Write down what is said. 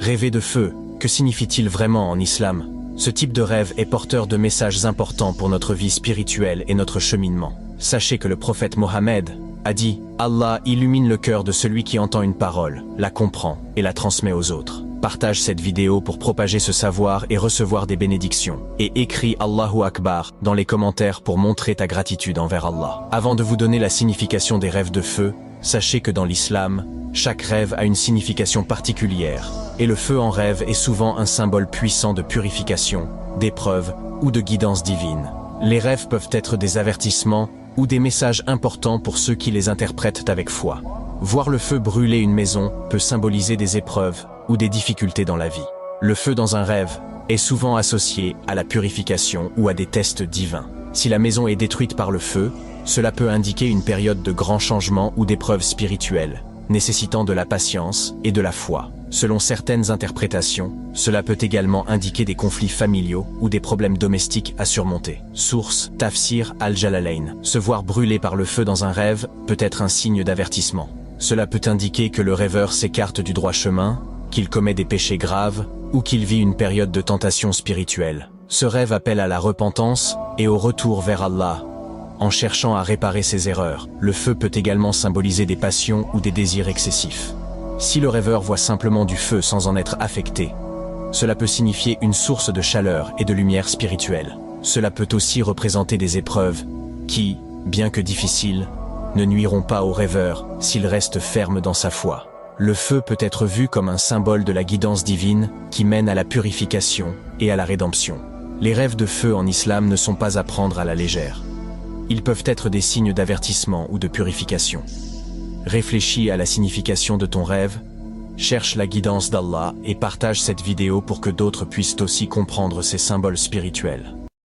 Rêver de feu, que signifie-t-il vraiment en islam? Ce type de rêve est porteur de messages importants pour notre vie spirituelle et notre cheminement. Sachez que le prophète Mohammed a dit « Allah illumine le cœur de celui qui entend une parole, la comprend et la transmet aux autres ». Partage cette vidéo pour propager ce savoir et recevoir des bénédictions. Et écris Allahu Akbar dans les commentaires pour montrer ta gratitude envers Allah. Avant de vous donner la signification des rêves de feu, sachez que dans l'islam, chaque rêve a une signification particulière. Et le feu en rêve est souvent un symbole puissant de purification, d'épreuve ou de guidance divine. Les rêves peuvent être des avertissements ou des messages importants pour ceux qui les interprètent avec foi. Voir le feu brûler une maison peut symboliser des épreuves ou des difficultés dans la vie. Le feu dans un rêve est souvent associé à la purification ou à des tests divins. Si la maison est détruite par le feu, cela peut indiquer une période de grands changements ou d'épreuves spirituelles, nécessitant de la patience et de la foi. Selon certaines interprétations, cela peut également indiquer des conflits familiaux ou des problèmes domestiques à surmonter. Source Tafsir al-Jalalayn. Se voir brûler par le feu dans un rêve peut être un signe d'avertissement. Cela peut indiquer que le rêveur s'écarte du droit chemin, qu'il commet des péchés graves ou qu'il vit une période de tentation spirituelle. Ce rêve appelle à la repentance et au retour vers Allah, en cherchant à réparer ses erreurs. Le feu peut également symboliser des passions ou des désirs excessifs. Si le rêveur voit simplement du feu sans en être affecté, cela peut signifier une source de chaleur et de lumière spirituelle. Cela peut aussi représenter des épreuves qui, bien que difficiles, ne nuiront pas au rêveur s'il reste ferme dans sa foi. Le feu peut être vu comme un symbole de la guidance divine qui mène à la purification et à la rédemption. Les rêves de feu en islam ne sont pas à prendre à la légère. Ils peuvent être des signes d'avertissement ou de purification. Réfléchis à la signification de ton rêve, cherche la guidance d'Allah et partage cette vidéo pour que d'autres puissent aussi comprendre ces symboles spirituels.